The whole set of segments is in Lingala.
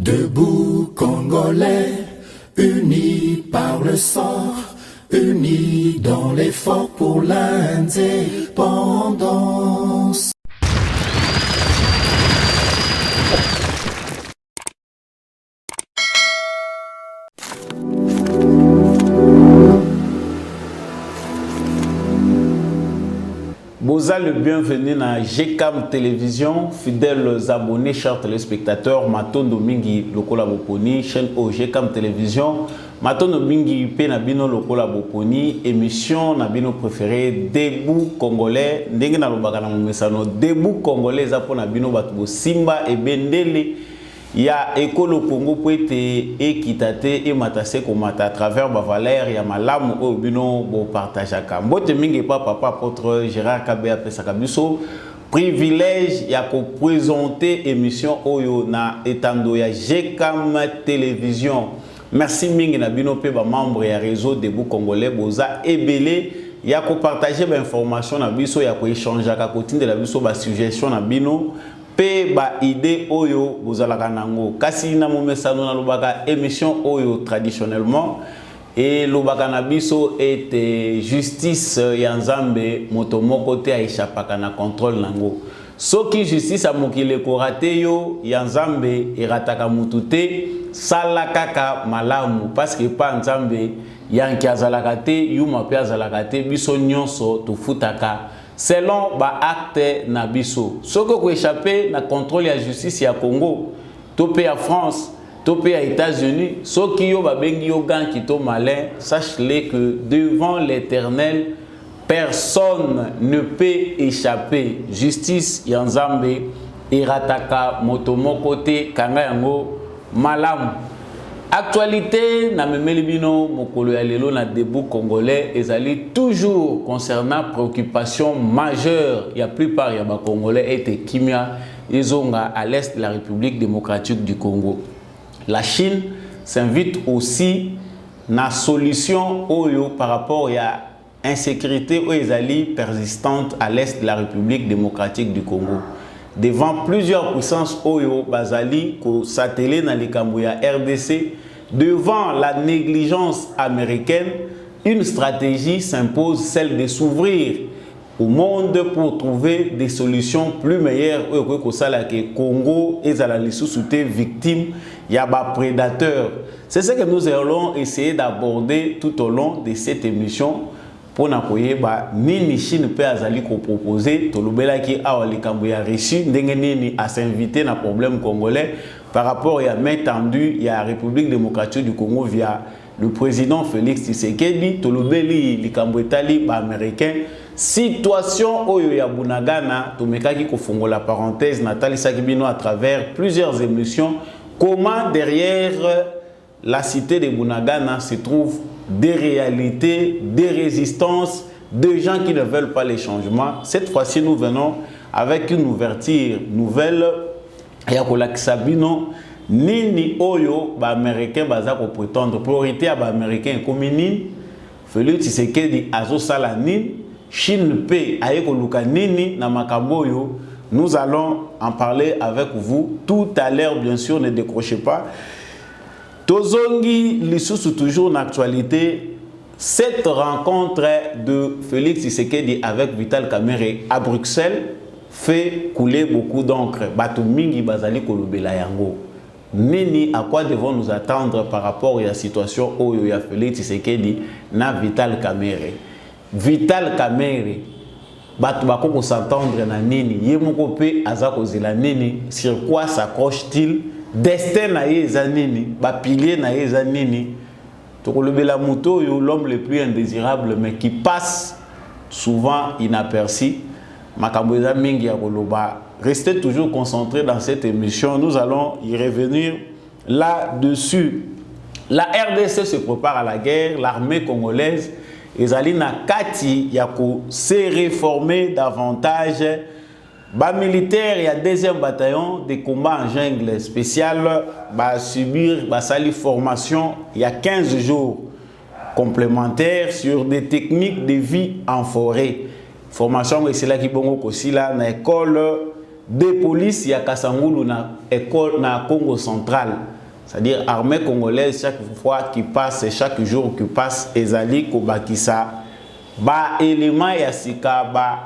Debout Congolais, unis par le sang, unis dans l'effort pour l'indépendance. Boza le bienvenu na GCAM Télévision, fidèles abonnés, chers téléspectateurs, Matondo Mingi Lokola Boponi, chaîne au GCAM Télévision, Matondo Mingi Pe Nabino Lokola Boponi, émission Nabino préféré, Debout Congolais, Ndenge na lobaka na momesano, Debout Congolais, Zapo Nabino Batubo Simba et Bendele. Il y a École Congo pour être équité et matase komata à travers Bavaler, il y a Malamu au bino bo partage à Cam. Bote mingi papa apôtre Gérard Kabé Pesakabiso. Privilège il y a ko présenter émission Oyo na etando ya GCAM Télévision. Merci mingi na bino pe ba membre ya réseau Debout Congolais boza ebele. Il y a ko partager ba information na biso ya ko échanger ka kotinde la biso ba suggestion na bino. Pe ba idée oyo bozalaka nango kasi na momesano na lobaka émission oyo traditionnellement et lobaka na biso était justice ya Nzambe moto moko te aishapaka na contrôle nango soki justice a mokile ko raté yo ya Nzambe erataka mutu te sala kaka malamu parce que pa Nzambe yanki azalaka te yuma pe azalaka te biso nyonso tofutaka selon ba acte na biso soko ko échapper na contrôle ya justice ya Congo to pe ya France to pe ya États-Unis soki yo ba bengi yo gan ki to malin sache-le que devant l'Éternel personne ne peut échapper justice ya Nzambe irataka moto moko te kanga yango malamu. Actualité na memeli bino mokolo ya lelo na Debout Congolais ezali toujours concernant préoccupation majeure ya plupart ya ba Congolais et kimia ezonga à l'est de la République démocratique du Congo. La Chine s'invite aussi na solution oyo par rapport à insécurité ou ezali persistante à l'est de la République démocratique du Congo. Devant plusieurs puissances Oyo Bazali ko satellé dans les Kambouya RDC, devant la négligence américaine, une stratégie s'impose, celle de s'ouvrir au monde pour trouver des solutions plus meilleures au Congo et à la victime victime yaba prédateurs. C'est ce que nous allons essayer d'aborder tout au long de cette émission. Pour nakoyeba nini Chine pe azali ko proposer tolobela ki awali kambuya reçu ndenge nini à s'inviter na problème congolais par rapport à main tendue ya République démocratique du Congo via le président Félix Tshisekedi tolobeli likambo etali ba américain situation oyo ya Bunagana tomekaki ko fongola parenthèse Nathalie Sakibino à travers plusieurs émissions comment derrière la cité de Bunagana se trouve des réalités, des résistances, des gens qui ne veulent pas les changements. Cette fois-ci, nous venons avec une ouverture nouvelle. Yakolak Sabino, Nini Oyo, ba américain, baza ko prétendre priorité à ba américain comme nini. Félix Tshisekedi azo sala nini. Chine pe ayeko luka nini na makamboyo. Nous allons en parler avec vous tout à l'heure, bien sûr, ne décrochez pas. Tozongi Lissoussou toujours en actualité, cette rencontre de Félix Tshisekedi avec Vital Kamerhe à Bruxelles fait couler beaucoup d'encre. Bato mingi bazali kolobela yango. Nini à quoi devons nous attendre par rapport à la situation où il y a Félix Tshisekedi na Vital Kamerhe. Vital Kamerhe bato bako s'entendre na nini yemoko pe azako zela nini sur quoi s'accroche-t-il? Destin na yeza nini, ba pilier na yeza nini. Tokolobela muto yo l'homme le plus indésirable mais qui passe souvent inaperçu. Makambo eza mingi ya koloba. Restez toujours concentrés dans cette émission. Nous allons y revenir là-dessus. La RDC se prépare à la guerre, l'armée congolaise ezali na kati ya ko se réformer davantage. Bas militaire, il y a deuxième bataillon de combat en jungle spécial, va subir sali formation il y a 15 jours complémentaires sur des techniques de vie en forêt. Formation c'est là qui bongo aussi là na école de police il y a Kasangulu na école na Congo central. c'est-à-dire armée congolaise chaque fois qui passe, chaque jour qui passe, ezali kobakisa ba élément ya sika ba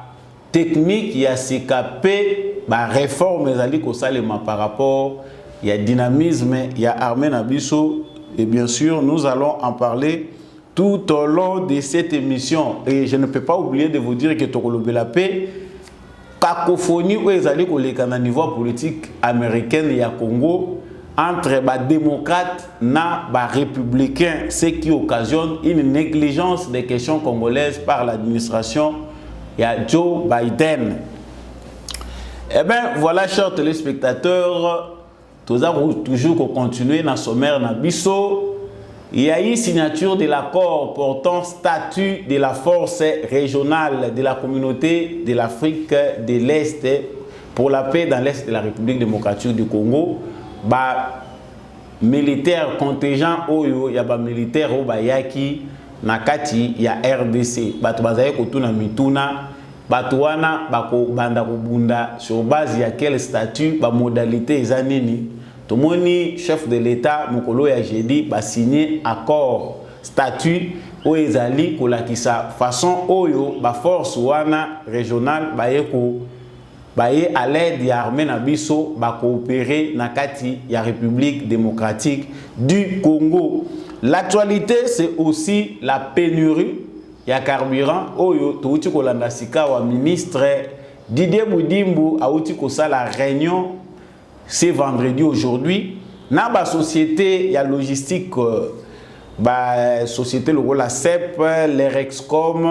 technique ya sika pe ba réforme ezali kosalema par rapport ya dynamisme ya armée na biso. Et bien sûr, nous allons en parler tout au long de cette émission. Et je ne peux pas oublier de vous dire que Tokolobela paix, cacophonie où ezali koleka na niveau politique américain et à Congo entre les démocrates et les républicains, ce qui occasionne une négligence des questions congolaises par l'administration de Joe Biden. Eh bien, voilà, chers téléspectateurs, nous allons toujours continuer dans le sommaire Nabiso. Il y a eu signature de l'accord portant statut de la force régionale de la communauté de l'Afrique de l'Est pour la paix dans l'Est de la République démocratique du Congo. Ba militaire contingent oyo ya ba militaire o bayaki nakati ya RDC bato bazaye kotuna mituna bato wana bako banda kobunda sur base ya quel statut ba modalité eza nini. Tomoni chef de l'état mokolo ya jeudi ba signé accord statut o ezali kolakisa façon oyo ba force wana régionale bayeko baye à l'aide ya armée na biso ba coopérer na kati ya République démocratique du Congo. L'actualité c'est aussi la pénurie ya carburant oyo touti kolanda sika wa ministre Didier Boudimbu auti ko sala réunion c'est vendredi aujourd'hui na ba société ya logistique ba société le la CEP, l'Erexcom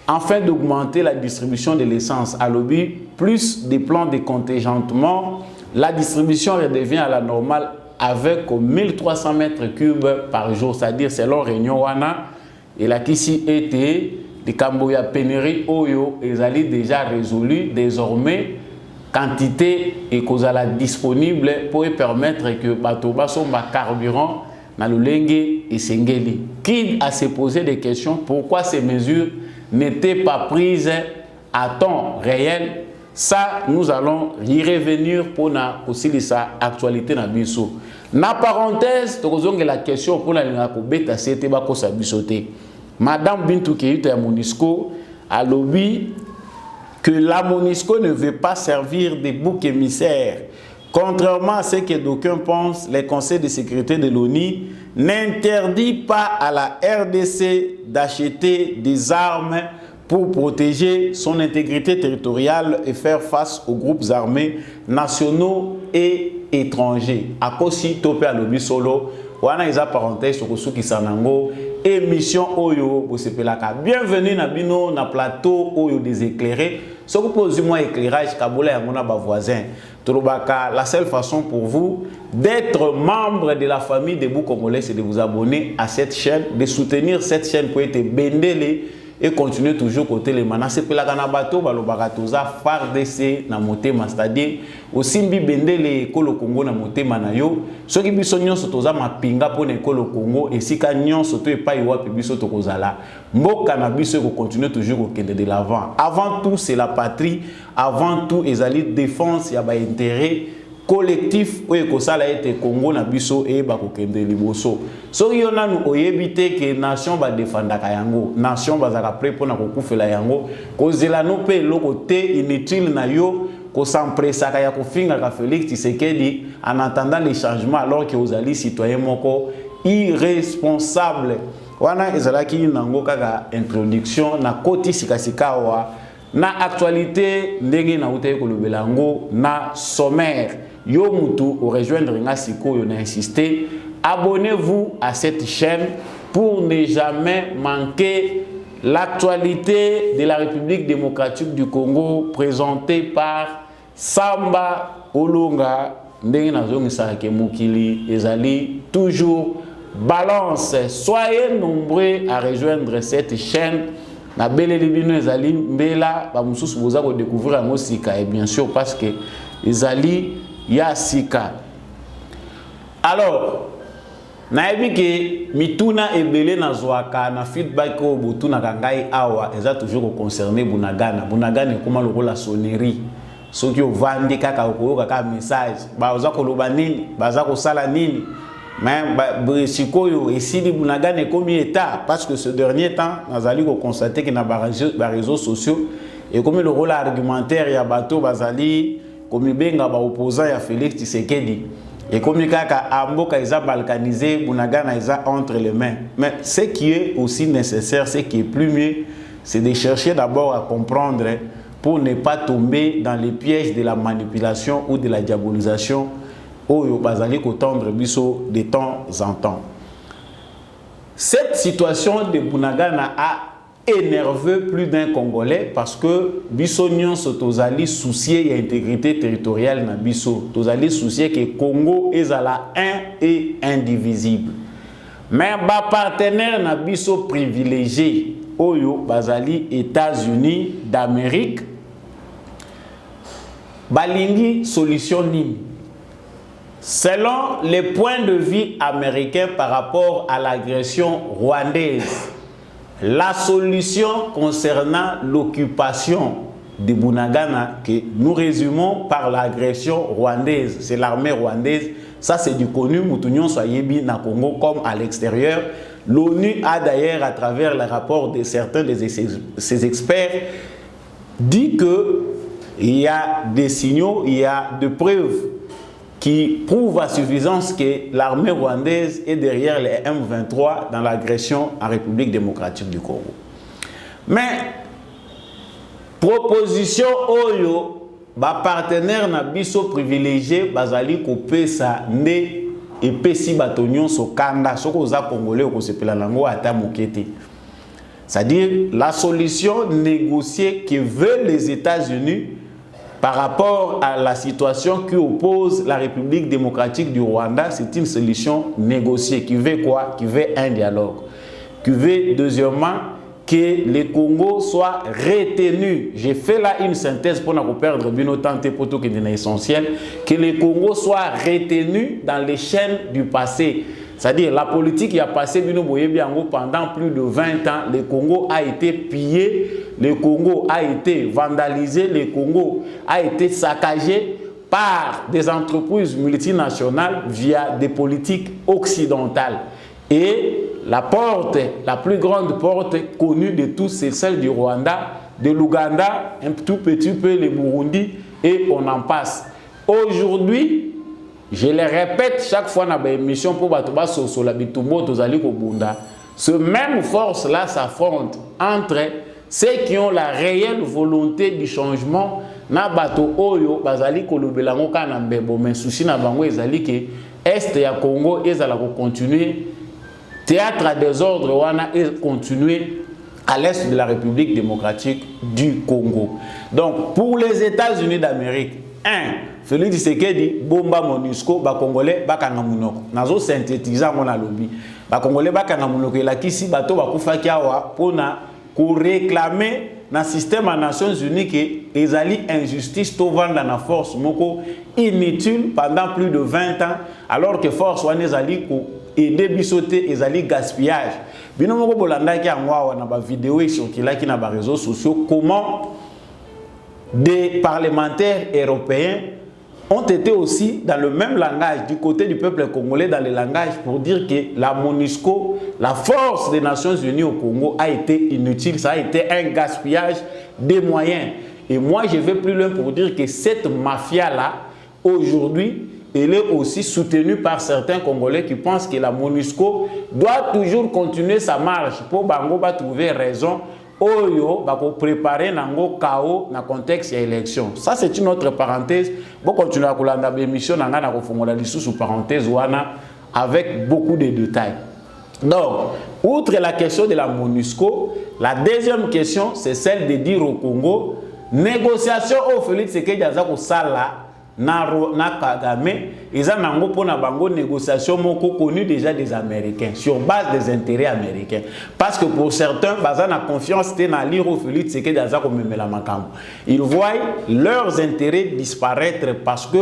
afin d'augmenter la distribution de l'essence à lobby, plus des plans de contingentement, la distribution redevient à la normale avec 1300 mètres cubes par jour, c'est-à-dire selon Réunion Wana, et la Kissi était des Camboya pénurie Oyo, ils allaient déjà résolu désormais quantité et causala disponible pour permettre que Batoba son carburant dans le Lengue et Sengeli. Qui a se posé des questions pourquoi ces mesures n'étaient pas prises à temps réel? Ça, nous allons y revenir pour aussi sa actualité na biso. Na parenthèse, tu la question pour la beta c'était bako sa bisoté. Madame Bintou Keita ya MONUSCO a lobby que la MONUSCO ne veut pas servir de bouc émissaire. Contrairement à ce que d'aucuns pensent, le Conseil de sécurité de l'ONU n'interdit pas à la RDC d'acheter des armes pour protéger son intégrité territoriale et faire face aux groupes armés nationaux et étrangers. À Kosi Topé à Lobby Solo, wana isa parenthèse sur Kosuki Sanango, émission Oyo Bosepelaka. Bienvenue na bino na plateau Oyo des éclairés. Ce que pose moi éclairage Kabola et mon voisin. La seule façon pour vous d'être membre de la famille des Bou Congolais, c'est de vous abonner à cette chaîne, de soutenir cette chaîne pour être bendélé et continuer toujours côté les manas. C'est pour la Ganabato, Balobaratoza, FARDC, na motema, c'est-à-dire aussi bendélé Kolo Congo na motema na yo. Ceux qui bisognon sotoza ma pinga pour ne Kolo Congo et si kanyon soto et pas yoa pibiso tokozala. Mboka na biso ko continuer toujours au kende de l'avant. Avant tout, c'est la patrie. Avant tout, ezali défense ya ba intérêt collectif oyo kosala ete Congo na biso e ba kokende liboso. So yona nu oyebite ke nation ba défendaka yango, nation bazaka prêt pona kokufela yango, kozela no pe loko te inutile na yo ko s'empressaka ya kofinga ka Félix Tshisekedi en attendant les changements alors que ozali citoyen moko irresponsable. Wana ezalaki nango kaka introduction na koti sikasika wa na actualité ndenge na utaye kolobela ngo na sommaire. Yo mutu au rejoindre nga siko yo na insister, abonnez-vous à cette chaîne pour ne jamais manquer l'actualité de la République démocratique du Congo présentée par Samba Olonga. Ndenge na zongisa ke mukili ezali toujours balance. Soyez nombreux à rejoindre cette chaîne. Na belle libino ezali mbela ba mususu boza ko découvrir ngo sika et bien sûr parce que ezali ya sika. Alors nayebi ke mituna ebele na zwaka na feedback ko botuna kangai awa eza toujours concerné Bunagana. Bunagana ekoma lokola sonnerie. Soki ovandi kaka okoyoka ka message ba oza koloba nini baza kosala nini Mais Sikoyo et Sidi Bunagana est comme état parce que ce dernier temps, nous allons constater qu'il y a des réseaux sociaux et comme le rôle argumentaire, il y a bateau Bazali, comme il y a opposant à Félix Tshisekedi. Et comme il y a Amboka, ils ont balkanisé, Bunagana, ils ont entre les mains. Mais ce qui est aussi nécessaire, ce qui est plus mieux, c'est de chercher d'abord à comprendre pour ne pas tomber dans les pièges de la manipulation ou de la diabolisation au Bazali Kotandre Bisso de temps en temps. Cette situation de Bunagana a énervé plus d'un Congolais parce que Bisso Nyonso Tozali soucié de l'intégrité territoriale na Bisso. Tozali soucié que Congo est à la un et indivisible. Mais ba partenaire na Bisso privilégié Oyo Bazali États-Unis d'Amérique balingi solution nini. Selon les points de vue américains par rapport à l'agression rwandaise, la solution concernant l'occupation de Bunagana, que nous résumons par l'agression rwandaise, c'est l'armée rwandaise, ça c'est du connu, Moutounion Soyebi na Congo comme à l'extérieur. L'ONU a d'ailleurs, à travers les rapports de certains de ses experts, dit qu'il y a des signaux, il y a des preuves qui prouve à suffisance que l'armée rwandaise est derrière les M23 dans l'agression en République démocratique du Congo. Mais, proposition Oyo, ba partenaire na biso privilégié, bazali kopé sa né et pesi batonyon so kanda, soko za congolais ko sepela lango ata mokete. C'est-à-dire la solution négociée que veulent les États-Unis par rapport à la situation qui oppose la République démocratique du Rwanda, c'est une solution négociée qui veut quoi? Qui veut un dialogue. Qui veut, deuxièmement, que le Congo soit retenu. J'ai fait là une synthèse pour ne pas perdre bien autant de temps qui est essentiel. Que le Congo soit retenu dans les chaînes du passé. C'est-à-dire la politique qui a passé pendant plus de 20 ans, le Congo a été pillé, le Congo a été vandalisé, le Congo a été saccagé par des entreprises multinationales via des politiques occidentales. Et la porte, la plus grande porte connue de tous, c'est celle du Rwanda, de l'Ouganda, un tout petit peu le Burundi, et on en passe. Aujourd'hui, je le répète chaque fois dans l'émission pour Batoba Sosola Bitumbo Tozali Kobunda, ce même force-là s'affronte entre ceux qui ont la réelle volonté du changement, na bato oyo bazali kolobelango kana mbebo mais souci na bango ezali ke est ya Congo ezala ko continuer théâtre à désordre wana et continuer à l'est de la République démocratique du Congo. Donc pour les États-Unis d'Amérique, Félix Tshisekedi bomba MONUSCO ba congolais bakanga munoko nazo synthétiser mon lobby ba congolais bakanga munoko elakisi bato bakufaki awa pona ko réclamer na système à Nations Unies que ezali injustice to vanda na force moko inutile pendant plus de 20 ans alors que force wana ezali ko aider bisoté ezali gaspillage bino moko bolandaki angwa na ba vidéo ekilaki na ba réseaux sociaux comment des parlementaires européens ont été aussi dans le même langage du côté du peuple congolais dans le langage pour dire que la MONUSCO, la force des Nations Unies au Congo a été inutile, ça a été un gaspillage des moyens. Et moi je vais plus loin pour dire que cette mafia-là, aujourd'hui, elle est aussi soutenue par certains Congolais qui pensent que la MONUSCO doit toujours continuer sa marche pour Bango va trouver raison. Oyo va préparer nango chaos dans le contexte de l'élection. Ça c'est une autre parenthèse. Bon continuer à kolanda l'émission nanga na kofongola lisusu parenthèse wana avec beaucoup de détails. Donc, outre la question de la MONUSCO, la deuxième question c'est celle de dire au Congo négociation au Félix Tshisekedi azako sala na Kagame, ils ont nango pona bango négociation moko connu déjà des Américains sur base des intérêts américains parce que pour certains bazana confiance té na liro Félix Tshisekedi azako memela makambo. Ils voient leurs intérêts disparaître parce que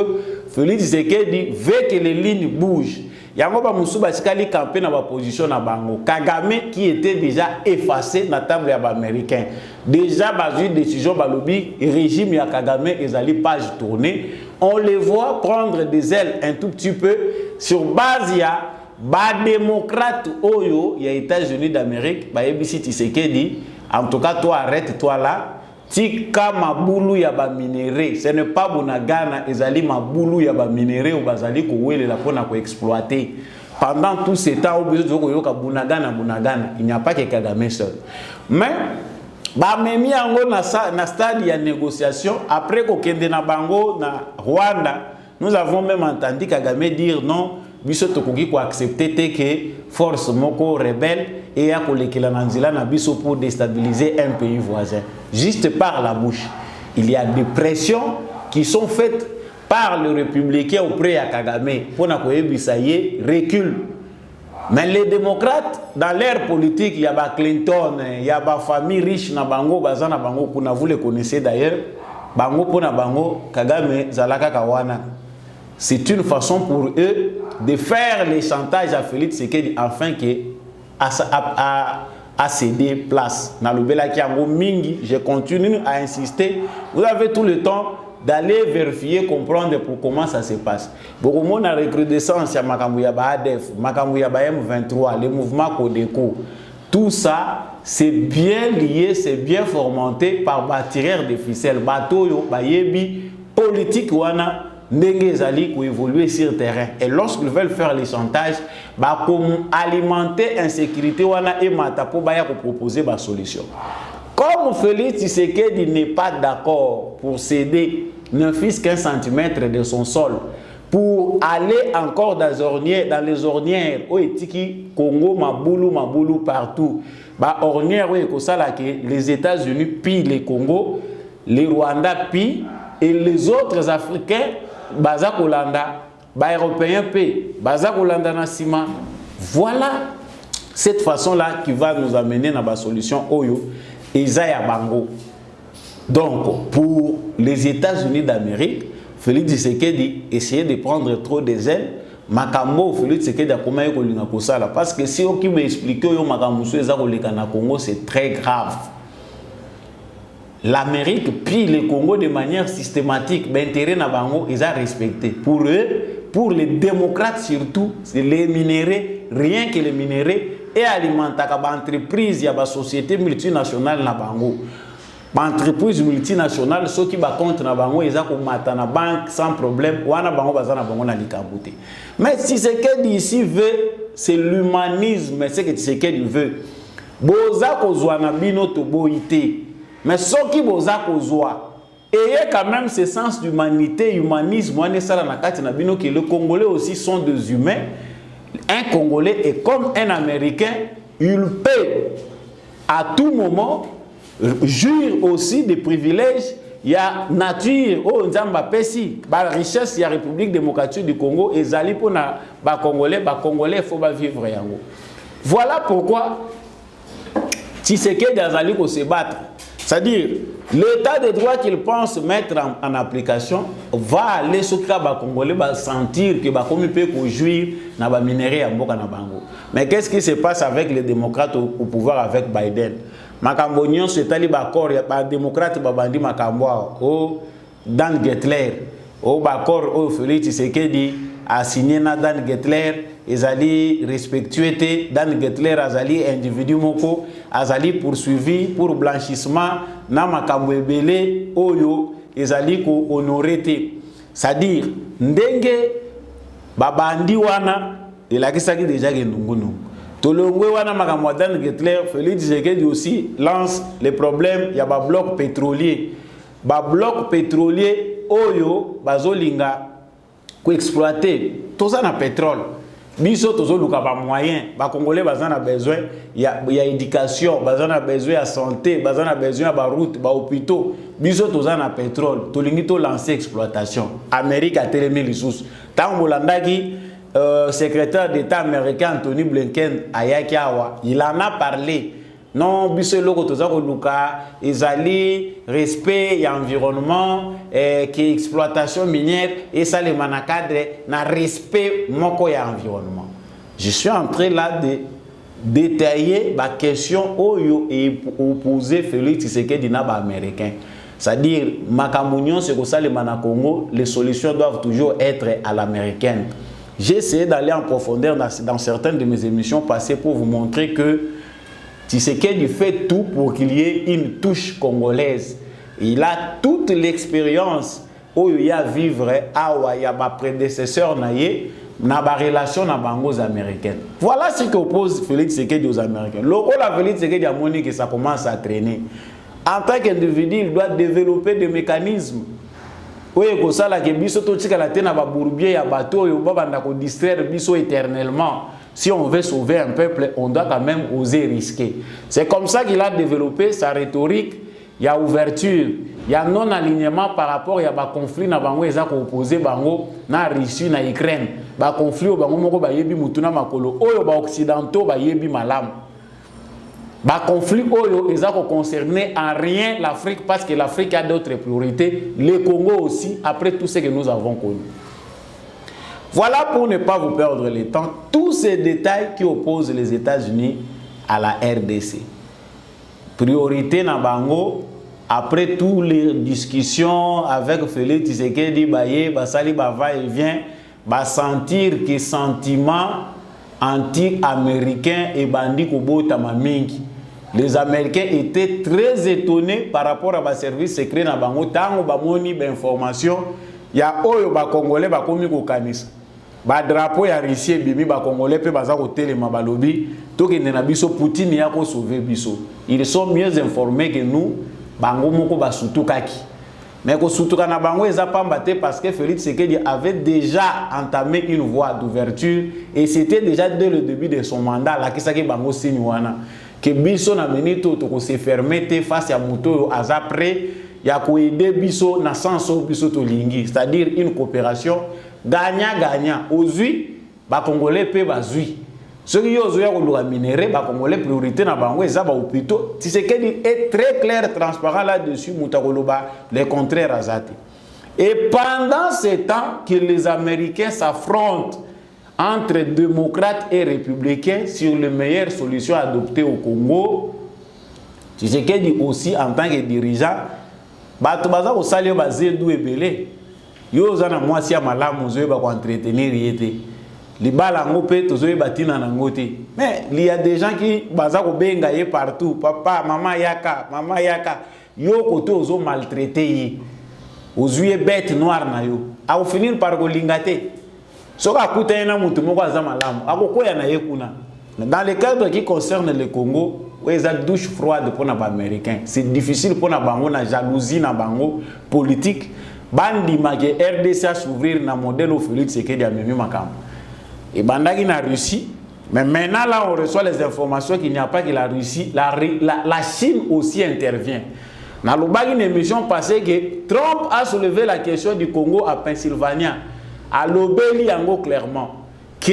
Félix Tshisekedi veut que les lignes bougent. Yango ba musuba sikali campé na ba position na bango. Kagame qui était déjà effacé na table ya ba américain. Déjà bazu décision ba lobby régime ya Kagame ezali page tournée. On les voit prendre des ailes un tout petit peu sur base ya ba démocrate oyo ya États-Unis d'Amérique ba yebisi Tshisekedi en tout cas toi arrête toi là tika mabulu ya ba minéraux ce n'est pas Bunagana ezali mabulu ya ba minéraux bazali ko welela pona ko exploiter pendant tout ce temps au besoin de koyoka Bunagana il n'y a pas que Kagame seul mais ba memi yango na stade ya négociation après ko kende na bango na Rwanda nous avons même entendu Kagame dire non biso tokoki ko accepter que force moko rebelle et ya kolekela na nzela na biso pour déstabiliser un pays voisin juste par la bouche. Il y a des pressions qui sont faites par le républicain auprès de Kagame pour que recule. Mais les démocrates, dans l'ère politique, il y a Clinton, il y a des familles riches na bango, bazana bango, vous les connaissez d'ailleurs, bango pona bango, Kagame zalaka kawana. C'est une façon pour eux de faire les chantages à Félix Tshisekedi afin que à céder place. Dans le Belakiango Mingi, je continue à insister. Vous avez tout le temps d'aller vérifier, comprendre pour comment ça se passe. Beaucoup de monde a recrudescence à Makambouya ADF, Makambouya M23, les mouvements Kodeko. Tout ça, c'est bien lié, c'est bien fomenté par tireurs de ficelles. Bateau, bayebi, politique, wana. Ndenge pour évoluer sur le terrain. Et lorsqu'ils veulent faire les chantages, comme alimenter l'insécurité et pour proposer une solution. Comme Félix Tshisekedi n'est pas d'accord pour céder ne fût-ce qu'un centimètre de son sol, pour aller encore dans les ornières, où est Congo, Maboulou partout, ornières les États-Unis pillent les Congo, les Rwandais pillent, et les autres Africains Bazak Olanda, Européens paient, Bazak Olanda Nassima. Voilà cette façon-là qui va nous amener dans la solution Oyo et Zaya Bango. Donc, pour les États-Unis d'Amérique, Félix Tshisekedi essayait de prendre trop des ailes. Makambo Félix Tshisekedi a comment il ça parce que si on qui m'explique que Makambo Congo, c'est très grave. L'Amérique pille le Congo de manière systématique. L'intérêt n'a pas respecté. Pour eux, pour les démocrates surtout, c'est les minéraux, rien que les minéraux, et alimenter l'entreprise, il y a des sociétés multinationales na bango. Entreprise multinationale, ceux qui battent contre na bango, ils ont na banque sans problème. Wana bango bazana bango na likabouté. Mais si ce qu'il ici veut, c'est l'humanisme, c'est que ce qu'il veut. Boza kozwana bino to boité. Mais ce qui vous a causé, ayez quand même ce sens d'humanité, humanisme, que les Congolais aussi sont des humains. Un Congolais est comme un Américain, il peut à tout moment jouir aussi des privilèges. Il y a nature, la richesse, il y a la République démocratique du Congo, et Zali pour les Congolais, il faut vivre. Voilà pourquoi Tshisekedi Azali pour se battre. C'est-à-dire, l'état de droit qu'il pense mettre en application va aller sur le Congolais, va sentir que comme il peut jouir dans les minéraux à Mboka na Bango. Mais qu'est-ce qui se passe avec les démocrates au pouvoir avec Biden? Makambonion c'est allé d'accord, il y a des démocrates babandi Makamboa, Dan Getler, d'accord, Félix Tshisekedi a signé Dan Getler. Ezali respectué Dan Getler azali individu moko azali poursuivi pour blanchissement na makambo ebele oyo ezali ko honoré. C'est-à-dire ndenge babandi wana elakisaki déjà ke ndungunu tolongwe wana makambo Dan Getler. Félix Tshisekedi aussi lance les problèmes ya ba bloc pétrolier oyo bazolinga ko exploiter tout ça na pétrole. Biso tozo luka ba moyen, ba Congolais bazana besoin il y a éducation, bazana besoin à santé, bazana besoin ba route, ba hôpitaux. Biso toza na pétrole, tolingi to lancer exploitation. Amérique a télémé les sources. Tant Bolandaki secrétaire d'État américain Anthony Blinken ayaki awa, il en a parlé. Non, biso loko toza ko luka ezali respect et environnement qui exploitation minière et ça les manacadre na respect moko ya environnement. Je suis en train là de détailler la question oyo et opposer Félix Tshisekedi na ba américain. C'est-à-dire Makamunion c'est que ça les Congo, les solutions doivent toujours être à l'américaine. j'ai essayé d'aller en profondeur dans certaines de mes émissions passées pour vous montrer que Tshisekedi fait tout pour qu'il y ait une touche congolaise. Il a toute l'expérience où il y a vivre il y a ma prédécesseur naïe na ba relation na bangos américaines. Voilà ce qu'oppose Félix Tshisekedi aux Américains. Lorsque la Félix Tshisekedi a montré que ça commence à traîner. En tant qu'individu, il doit développer des mécanismes. Oui, comme ça, la biso to tika la tena ba bourbier ya bateau yo ba banda ko distraire biso éternellement. Si on veut sauver un peuple, on doit quand même oser risquer. C'est comme ça qu'il a développé sa rhétorique. Il y a ouverture, il y a non-alignement par rapport à un conflit na bango eza ko opposé bango na Russie na Ukraine. Ba conflit au bango moko ba yebi mutuna makolo oyo ba occidentaux ba yebi malam. Ba conflit oyo eza ko concerner en rien l'Afrique parce que l'Afrique a d'autres priorités, le Congo aussi après tout ce que nous avons connu. Voilà pour ne pas vous perdre le temps tous ces détails qui opposent les États-Unis à la RDC. Priorité na bango. Après toutes les discussions avec Félix Tshisekedi, Basali Bava et vient sentir que sentiment anti-américain et bandit Kobota Mamingi. Les Américains étaient très étonnés par rapport à ba service secret na bango tango ba moni ba information ya oyo ba Congolais ba komi ko kanisa. Ba drapeau ya Russie bimi ba Congolais pe baza ko telema balobi to ke na biso Poutine ya ko sauver biso. Ils sont mieux informés que nous. Bango moko ba sutukaki. Mais ko sutuka na bango eza pambate parce que Félix Tshisekedi avait déjà entamé une voie d'ouverture et c'était déjà dès le début de son mandat là qui saki bango signwana que biso na menito to ko se fermer face à moto aza prêt ya ko aider biso na senso biso to lingi, c'est-à-dire une coopération gagnant-gagnant. Ozui ba Congolais pe bazui. Ceux qui ont le minéré, les Congolais priorité na bango et zaba opito. Tshisekedi est très clair, transparent là-dessus. Mutakoloba, les contraires azati. Et pendant ce temps que les Américains s'affrontent entre démocrates et républicains sur les meilleures solutions adoptées au Congo, Tshisekedi aussi en tant que dirigeant, batubaza ko salio bazedou ebele. Yo zana mwasi ya malamu zo ba ko entretenir yete. Les balles en opé, tous les bâtiments en côté. Mais il y a des gens qui bazako bengaye partout. Papa, maman yaka, yo koto ozo maltraité. Aux yeux bêtes noires na yo. A finir par golingate. Soka kuta na mutu moko azamalamu. Akoko ya na yekuna. Dans le cadre qui concerne le Congo, où ils ont douche froide pour les Américains. C'est difficile pour les bango na jalousie na bango politique. Bandi magé RDC à s'ouvrir na modèle au Félix Tshisekedi a memi makam. Et bandagi na Russie, mais maintenant là on reçoit les informations qu'il n'y a pas que la Russie, la Chine aussi intervient. Dans une émission passée que Trump a soulevé la question du Congo à Pennsylvania, à l'Obéli Yango clairement, que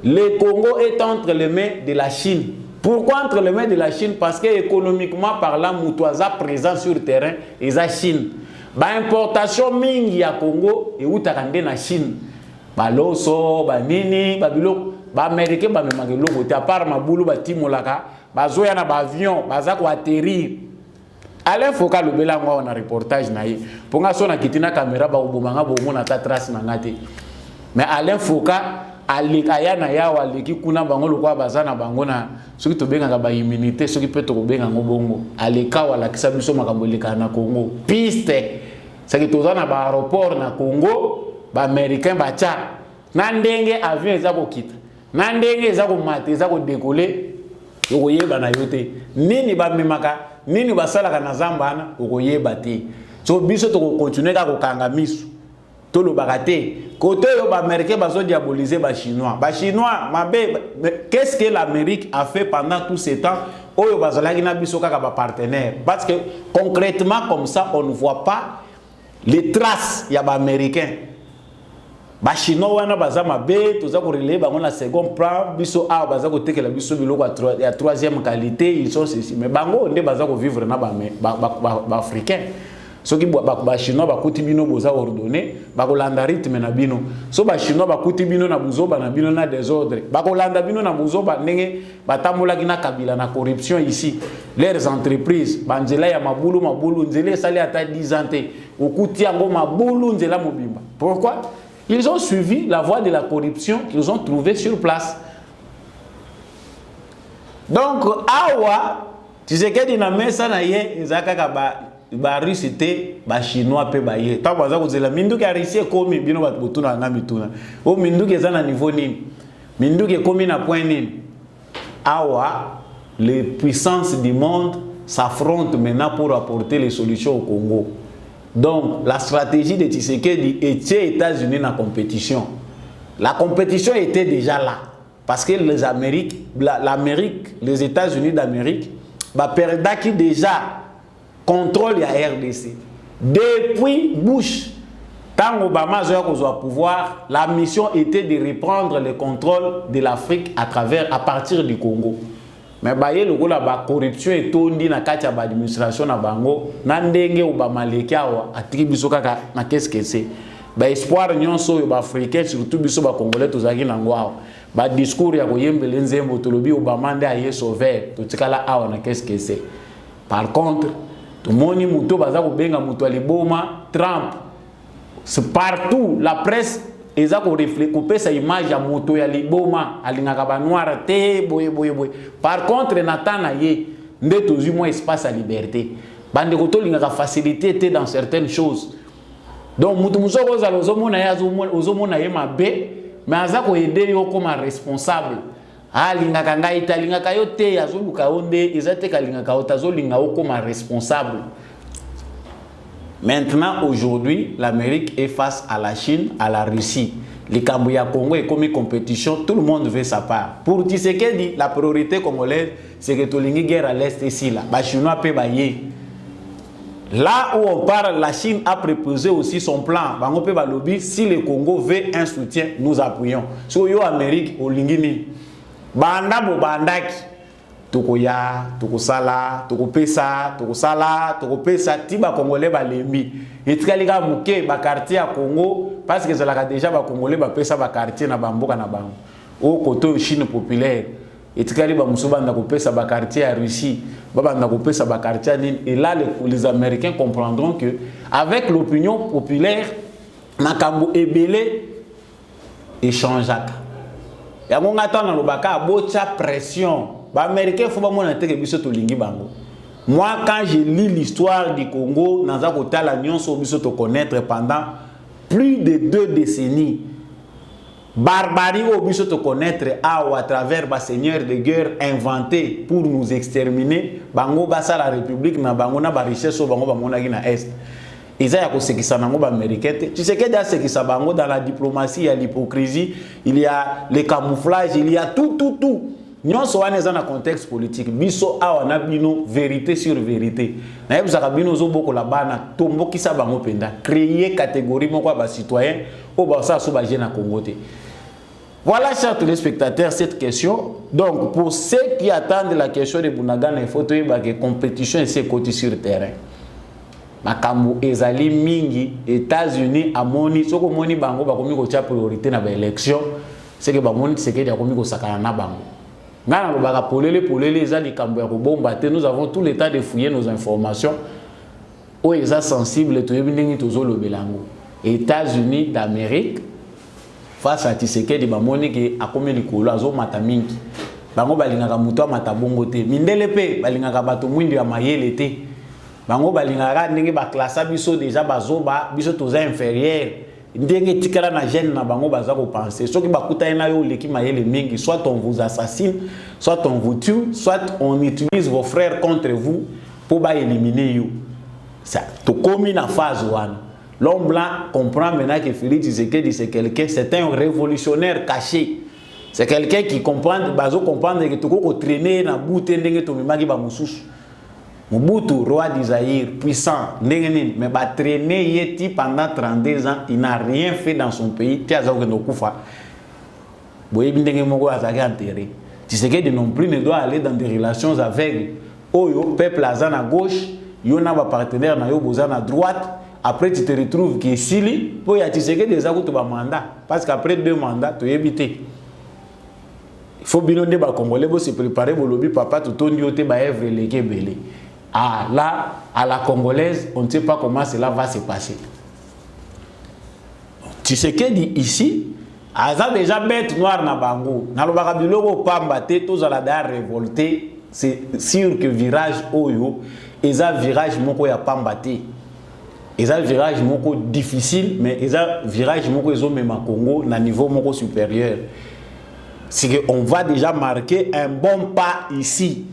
le Congo est entre les mains de la Chine. Pourquoi entre les mains de la Chine? Parce que économiquement parlant, Moutouaza présent sur le terrain et la Chine. Ba importation mingi ya Congo et où t'attendais na Chine. Baloso, banini, babilo, ba américain ba memagelo côté à part mabulu ba timolaka, ba zoya na ba avion, baza ko atterrir. Alain Foka le bela moi on a reportage na yi. Ponga sona kitina caméra ba obomanga bo mona ta trace na ngate. Mais Alain Foka alikaya na yawa aliki kuna bango lokwa bazana bango na soki to benga ba immunité soki peut to benga ngobongo. Alika wala kisa biso makambo lika na Congo. Piste. Saki tozana ba aéroport na Congo. Ba américain bacha na ndenge avion ezako kita na ndenge ezako mate ezako décoller okoyeba na yote nini ba memaka nini basalaka na zambana okoyeba te so biso to continuer ka kokanga misu to lo bakate côté yo ba américain bazo diaboliser ba chinois mabe qu'est-ce que l'Amérique a fait pendant tout ce temps oyo bazalaki na biso kaka ba partenaire parce que concrètement comme ça on ne voit pas les traces ya ba américain. Ba chinois wana baza mabe toza ko relayer bango na second plan biso a baza ko tekela biso biloko ya troisième qualité ils sont ceci mais bango nde baza ko vivre na ba africain soki ba chinois ba kuti bino boza ordonné ba ko landa rythme na bino so ba chinois ba kuti bino na buzoba na bino na désordre ba ko landa bino na buzoba ndenge batambola kina kabila na corruption ici leurs entreprises banzela ya mabulu nzela sali ata 10 ans te okuti yango mabulu nzela mobimba pourquoi Ils ont suivi la voie de la corruption qu'ils ont trouvée sur place. Donc, awa, tu sais que dans la ça na ye, ezaka ba rusité, ba chinois pe ba ye. Tant baza ko zela mindu ka Russie komi bino ba botuna nga mituna. O mindu ke za na niveau nini? Mindu ke komi na point nini? Awa, les puissances du monde s'affrontent maintenant pour apporter les solutions au Congo. Donc, la stratégie de Tshisekedi était États-Unis dans la compétition. La compétition était déjà là. Parce que l'Amérique, les États-Unis d'Amérique, perdaient qui déjà contrôle la RDC. Depuis Bush, quand Obama a au pouvoir, la mission était de reprendre le contrôle de l'Afrique à partir du Congo. Mais la corruption est tondi na kati ya administration na bango na ndenge Obama lekiawa atribiso kaka na qu'est-ce que c'est ba espoir nyonso yo ba africain surtout biso ba congolais tozaki na ngwao ba discours ya koyembele nzembo tolobi Obama nde aye sauver totikala awa na qu'est-ce que c'est. Par contre tomoni muto baza ko benga muto aliboma Trump, c'est partout la presse eza ko refléter sa image ya moto ya liboma alingaka ba noir te boye. Par contre natana ye nde tozu moins espace à liberté bande ko to lingaka facilité te dans certaines choses. Donc mutu musoko za lozomona ya ozomona ye mabe mais aza ko aider yo comme responsable alingaka ngai talingaka yo te azoluka onde eza te kalingaka otazolinga yo comme responsable. Maintenant, aujourd'hui, l'Amérique est face à la Chine, à la Russie. Les Cambouya Congo est comme une compétition, tout le monde veut sa part. Pour Tshisekedi, la priorité congolaise, c'est que tu as une guerre à l'Est ici. Les Chinois peuvent bailler. Là où on parle, la Chine a proposé aussi son plan. Si le Congo veut un soutien, nous appuyons. Si vous Amérique, au Lingini, Banda Bobandaki. Tokoya, Tokosala, Tokopesa, Tokosala, Tokopesa, Tiba Congolais balembi. Et Tkaliga Mouké, ba quartier à Congo, parce que c'est là déjà ba Congolais ba pesa ba quartier na bamboka na bango. Au côté Chine populaire. Et Tkaliba Moussouba na kopesa ba quartier à Russie, baba na kopesa ba quartier à Nîmes. Et là les Américains comprendront que avec l'opinion populaire, Makambo ebele échangeaka. Ya mon attend dans le baka bocha pression. Les Américains faut pas mon intérêt biso to lingi bango. Moi quand je lis l'histoire du Congo dans un côté la Union so biso to connaître pendant plus de 2 décennies. Barbarie au biso to connaître à travers ba seigneurs de guerre inventés pour nous exterminer. Bango basa la République na bango na ba richesse so bango ba monaki na est. Ils ont sekisa nango ba américain. Tu sais que dans sekisa bango dans la diplomatie, il y a l'hypocrisie, il y a le camouflage, il y a tout. Nous sommes dans un contexte politique. Biso awa na bino vérité sur vérité. Na yebusaka bino zo boko la bana tombo kisa bango penda. Créer catégorie moko ba citoyen o ba sa so ba jeune na Congo te. Voilà, chers téléspectateurs, cette question. Donc, pour ceux qui attendent la question de Bunagana, il faut que la compétition est côté sur le terrain. Makambo ezali mingi États-Unis amoni soko moni bango bakomi ko tia priorité na ba élection c'est que bamoni c'est que ya komi ko sakana na bango ngana lo baka polele ezali kambo ya ko bomba te. Nous avons tout le temps de fouiller nos informations o eza sensible to yebingi tozo lobelango. États-Unis d'Amérique face à Tshisekedi bamoni ke akomi likolo azo mata mingi bango balingaka muto amata bongo te mindele pe balingaka bato mwindi ya mayele te. Bango balingaka ndenge ba classe biso déjà bazoba biso toza inférieur ndenge tikala na gêne na bango baza ko penser soki bakuta na yo leki mayele mingi soit on vous assassine soit on vous tue soit on utilise vos frères contre vous pour ba éliminer you. Ça to komi na phase one. L'homme blanc comprend maintenant que Félix Tshisekedi c'est quelqu'un, c'est un révolutionnaire caché. C'est quelqu'un qui comprend bazo comprendre que to ko traîner na boute ndenge to mimaki ba mususu. Mobutu, roi d'Isaïr, puissant, mais va traîner Yeti pendant 32 ans, il n'a rien fait dans son pays. Tu sais que non plus ne doit aller dans des relations aveugles. Oyo, peuple à gauche, yon a un partenaire à droite. Après, tu te retrouves qui est Sili, pour tu sais que des mandat. Parce qu'après 2 mandats, tu es évité. Il faut bien que les Congolais se préparer pour le papa, tout le monde est belé. Ah, là, à la congolaise, on ne sait pas comment cela va se passer. Tshisekedi ici, a déjà bête noire na bango. Na lobaka biloko pamba te tous à la da révolté, c'est sûr que virage oyo, eza virage moko ya pamba te. Eza virage moko difficile, mais eza virage moko ezo mema Congo na niveau moko supérieur. C'est que on va déjà marquer un bon pas ici.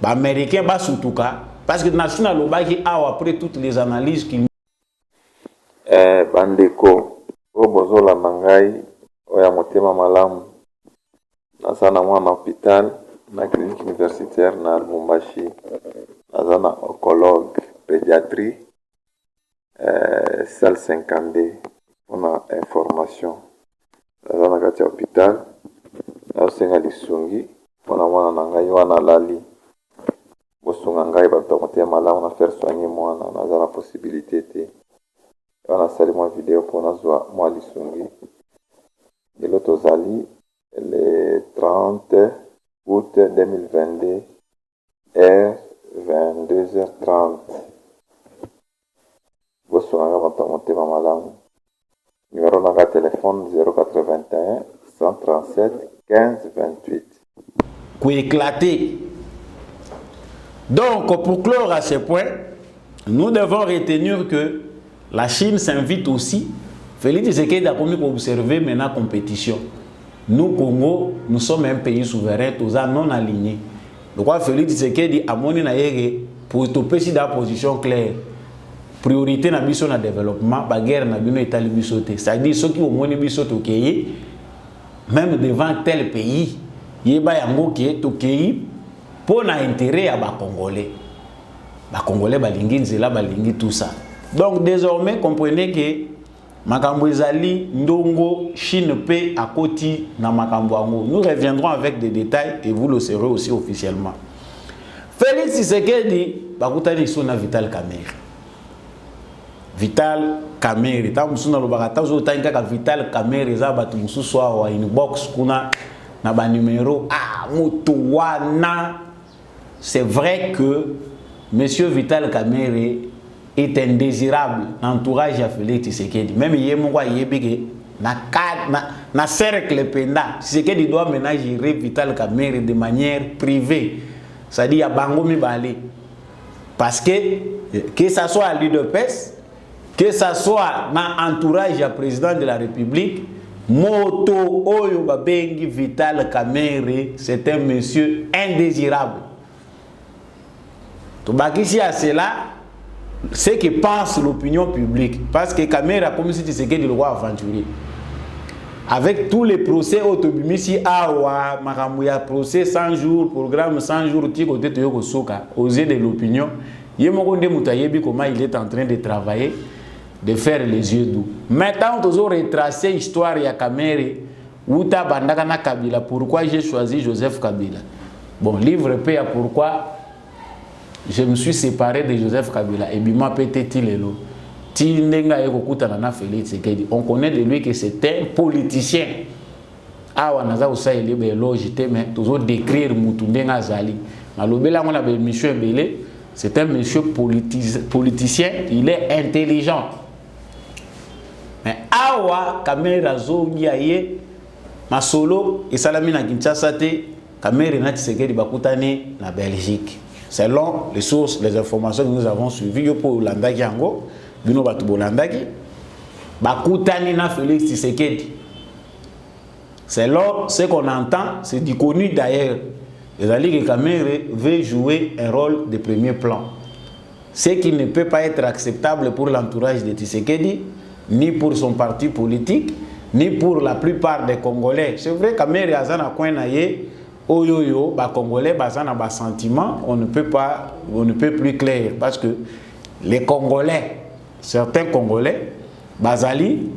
Ba américain ba sutuka parce que national lobaki après toutes les analyses qu'il bandeko o bozola nangai oya motema malamu nasana mwana hôpital na clinique universitaire na Lubumbashi nazana oncologue pédiatrie salle 50D on a information nazana kati ya hôpital nasenga lisungi pona mwana nangai wana lali bosunga ngai bato motema malamu na faire soigner mwana nazana possibilité te on a salué ma vidéo pour nous moi lisungi de l'autre zali le 30 août 2022 h 22h30 bosunga bato motema malamu numéro na téléphone 081 137 15 28 qui éclaté. Donc pour clore à ce point, nous devons retenir que la Chine s'invite aussi. Félix Tshisekedi a commis observer maintenant la compétition. Nous, Congo, nous sommes un pays souverain, tous non alignés. Donc, Félix Tshisekedi a monné pour topper dans la position claire. Priorité na biso na développement, la guerre na bino etali biso te. C'est-à-dire ceux qui ont monné biso tokeye, même devant tel pays, yeba yango ke tokeye pour na intérêt à ba Congolais. Ba Congolais balingi nzela balingi tout ça. Donc désormais, comprenez que makambo ezali ndongo Chine pe à koti na makambo ango. Nous reviendrons avec des détails et vous le saurez aussi officiellement. Félix Tshisekedi bakutani sona Vital Kamerhe. Vital Kamerhe ta musuna lobaka ta zo tanga ka Vital Kamerhe za batu mususu wa inbox kuna na ba numéro mutu wana. C'est vrai que monsieur Vital Kamerhe est indésirable l'entourage à Félix Tshisekedi. Même hier, mon gars, na cercle penda. Tshisekedi doit maintenant gérer Vital Kamerhe de manière privée. C'est-à-dire, il y a bango mi balé. Parce que ça soit à l'UDPS, que ça soit dans l'entourage du président de la République, Moto Oyo Babengi Vital Kamerhe, c'est un monsieur indésirable. Tout ici à cela, ce que pense l'opinion publique. Parce que Kamerhe a comme si tu sais que le roi aventurier. Avec tous les procès autobimisi awa, makamouya procès 100 jours, programme 100 jours, tiko te toyo soka, aux yeux de l'opinion, yemokonde mutayebi comment il est en train de travailler, de faire les yeux doux. Maintenant, nous avons retracé l'histoire de Kamerhe, Outa Bandakana Kabila, pourquoi j'ai choisi Joseph Kabila. Bon, livre paye pourquoi je me suis séparé de Joseph Kabila et bima pété lelo. On connaît de lui que c'est un politicien. Awa naza usaili beloji mais toujours décrire Mutundenga Zali. Malobela on a monsieur Belé, c'est un monsieur politicien, il est intelligent. Mais awa Kamerhe zongi aye masolo et salami na Kinshasa te Kamerhe na Tshisekedi bakutani na Belgique. Selon les sources, les informations que nous avons suivies, pour Landaki Ango, Bino Batubo Landaki, Bakutani na Félix Tshisekedi. Selon ce qu'on entend, c'est du connu d'ailleurs. Les alliés que Kamerhe veut jouer un rôle de premier plan. Ce qui ne peut pas être acceptable pour l'entourage de Tshisekedi, ni pour son parti politique, ni pour la plupart des Congolais. C'est vrai que Kamerhe Azana Kouenaye, Oyoyo, bah Congolais, bah ça n'a pas sentiment, on ne peut plus clair parce que les Congolais, certains Congolais, Bazali,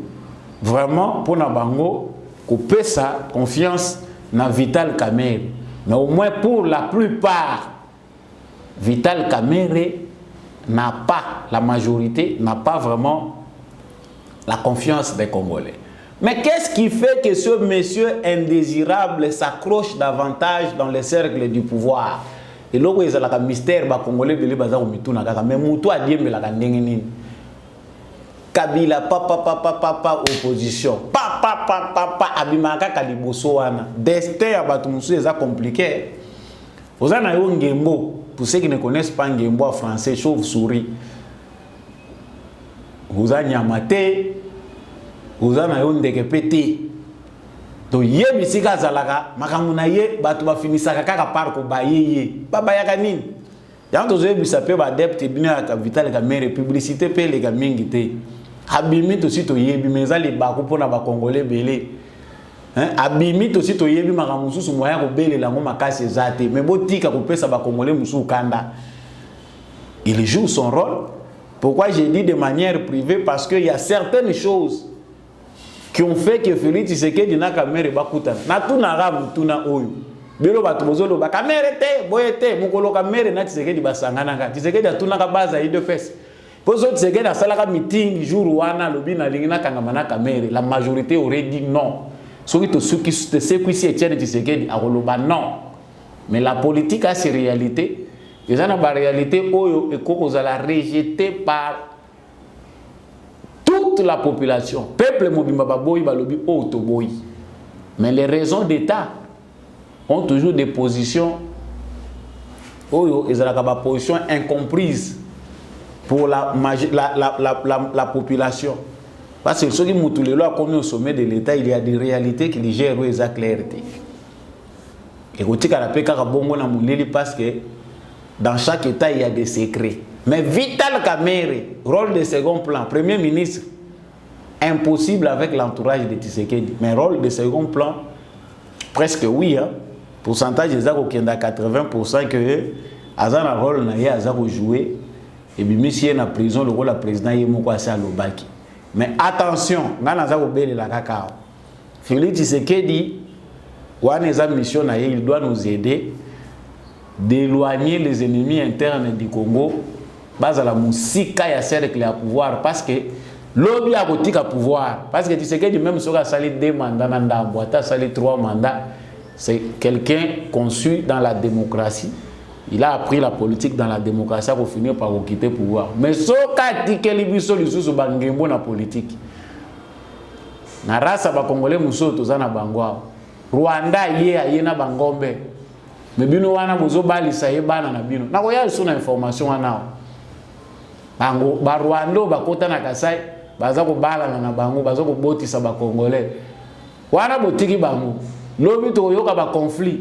vraiment pour Nabango, couper sa confiance dans Vital Kamerhe. Mais au moins pour la plupart, Vital Kamerhe n'a pas, la majorité n'a pas vraiment la confiance des Congolais. Mais qu'est-ce qui fait que ce monsieur indésirable s'accroche davantage dans les cercles du pouvoir? Et là, il y a un mystère, les Congolais, mais Moutou a dit que Kabila, papa, opposition. Papa, abimaka kaliboso wana. Destin à Batumusu est compliqué. Vous en avez un Ngembo. Pour ceux qui ne connaissent pas Ngembo en français, chauve-souris. Vous en avez un Yamate. Vous en avez un Ndekepete. Donc, yebi sika zalaka, makamuna ye, batu ba finisaka kaka parko ba ye. Baba yaka nini? Yanto zoe bisape ba adepte bina ya Vital Kamerhe publicité pe le mingi te. Abimi to sito yebi mezali ba kupona ba Congolais belé. Hein? Abimi to sito yebi makamususu moya ko bele lango makasi ezate. Mais botika ko pesa ba Congolais musu kanda. Il joue son rôle. Pourquoi j'ai dit de manière privée? Parce qu'il y a certaines choses qui ont fait que Félix Tshisekedi na Kamerhe bakuta. Na tuna ramu tuna oyo. Belo batu bozolo ba Kamerhe te, boye te, mukolo Kamerhe na Tshisekedi basangana ka. Tshisekedi atuna ka baza ide pesa. Pozo Tshisekedi asalaka meeting jour wana lobi na lingina kangama na Kamerhe. La majorité aurait dit non. Ceux qui se Etienne Tshisekedi akoloba non. Mais la politique a ses réalités. Et ça na ba réalité oyo ekokozala rejeté par toute la population. Peuple mobimba baboyi balobi otoboyi. Mais les raisons d'État ont toujours des positions position incomprise pour la population. Parce que ceux qui moutent les lois comme au sommet de l'État, il y a des réalités qui les gèrent avec clarté. Et parce que dans chaque État, il y a des secrets. Mais Vital Kamerhe, rôle de second plan, Premier ministre, impossible avec l'entourage de Tshisekedi. Mais rôle de second plan, presque oui. Hein? Pourcentage de Zako qui est à 80% que Azan a rôle na Zako jouer. Et puis monsieur na prison le rôle de président Yemoko Asa Lobaki. Mais attention, ngana Zako bele la kakao. Félix Tshisekedi, ouaneza mission na il doit nous aider d'éloigner les ennemis internes du Congo. Base à la musique ya cercle à pouvoir parce que lobby a goûté à pouvoir parce que tu sais que même si on a sali 2 mandats dans boîte a sali 3 mandats, c'est quelqu'un conçu dans la démocratie. Il a appris la politique dans la démocratie pour finir par quitter le pouvoir. Mais ce qui est libiso le sous bangembo na politique. Na race ba congolais muso to zana bangwa. Rwanda yé na bangombe. Mais bino wana bozo bali sa yebana na bino. Na koya suna information wana. Bango ba Rwanda ba kota na Kasai baza ko bala na bango baza ko botisa ba congolais. Wana botiki bango. Lobi to yoka ba conflit.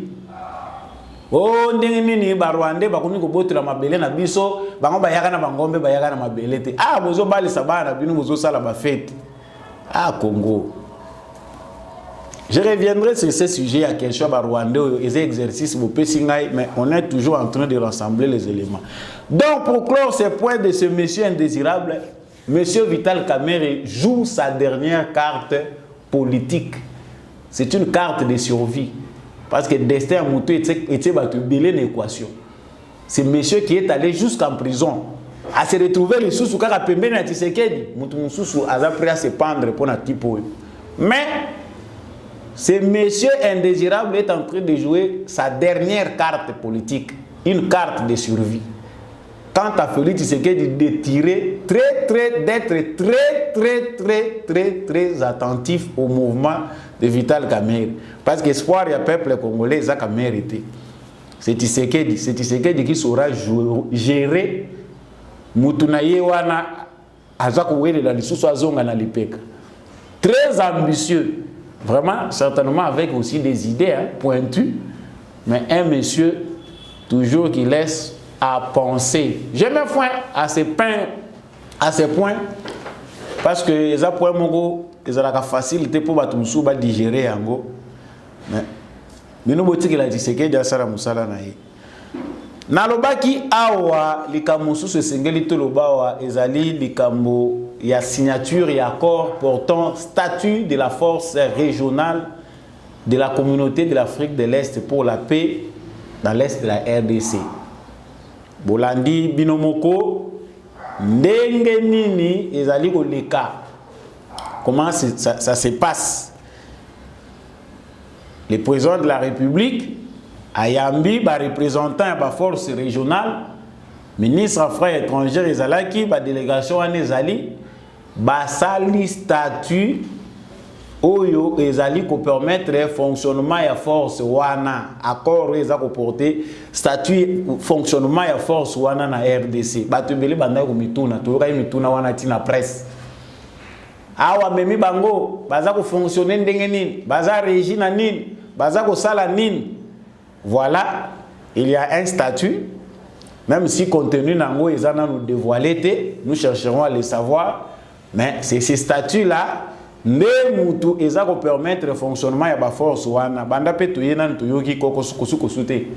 Oh ndenge nini ba Rwanda ba kuni ko botira mabele na biso bango ba yaka na bangombe ba yaka na mabele te. Ah bozo bali sa bana bino bozo sala ba fête. Ah Congo. Je reviendrai sur ce sujet à question de Rwanda et les exercices, mais on est toujours en train de rassembler les éléments. Donc, pour clore ces points de ce monsieur indésirable, monsieur Vital Kamerhe joue sa dernière carte politique. C'est une carte de survie. Parce que Destin Moutou était battu une équation. C'est monsieur qui est allé jusqu'en prison. À se retrouver les sous-sous car à Pembe na Tshisekedi, Moutou sous a appris à se pendre pour un type. Mais ce monsieur indésirable est en train de jouer sa dernière carte politique, une carte de survie. Quant à Félix Tshisekedi de tirer d'être très attentif au mouvement de Vital Kamerhe. Parce qu'espoir, il y a peuple congolais, ça a mérité. C'est Tshisekedi qui saura gérer Moutunaye wana Azakouwele dans les sous-soazonga na lipeka. Très ambitieux. Vraiment, certainement avec aussi des idées pointues, mais un monsieur toujours qui laisse à penser. Je me foin à ces points parce que les points mongo, ils ont la facilité pour batumsu ba digérer ango. Mais nous boti que la disséquer de sala musala naï. Nalobaki awa likamusu se sengeli tolobawa ezali likambo ya signature et accord portant statut de la force régionale de la communauté de l'Afrique de l'Est pour la paix dans l'Est de la RDC. Bolandi binomoko ndenge nini ezali koleka. Comment ça se passe? Le président de la République Ayambi, représentant de la force régionale, ministre affaires étrangères Ezalaki, délégation en Ezali, basali statut oyo ezali ko permettre fonctionnement ya force wana accord eza ko porter statut fonctionnement ya force wana na RDC bato bele banda ko mituna to yoka mituna wana tina presse awa memi bango baza ko fonctionner ndenge nini baza régi na nini baza ko sala nini. Voilà, il y a un statut, même si contenu nango ezana nous dévoilé, nous chercherons à le savoir, mais c'est ces statuts là ne mutu eza ko permettre le fonctionnement ya ba force wana banda pe to yena to yoki koko suko sute.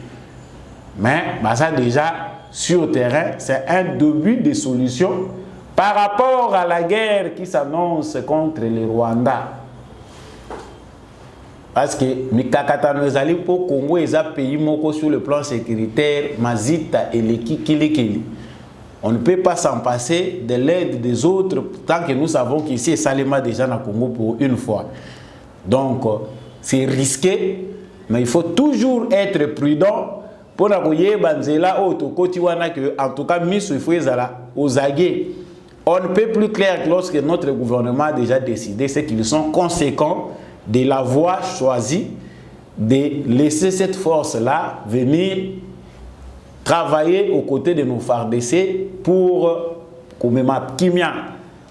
Mais ça déjà sur le terrain, c'est un début de solution par rapport à la guerre qui s'annonce contre le Rwanda. Parce que mikakatano ezali po Congo eza pays moko sur le plan sécuritaire mazita eleki kilikili. On ne peut pas s'en passer de l'aide des autres tant que nous savons qu'ici Salema déjà na Congo pour une fois. Donc c'est risqué, mais il faut toujours être prudent pour na koye banzela o to koti wana que en tout cas miso il faut ezala aux aguets. On ne peut plus clair que lorsque notre gouvernement a déjà décidé c'est qu'ils sont conséquents de la voie choisie de laisser cette force-là venir travailler aux côtés de nos FARDC pour komema kimia.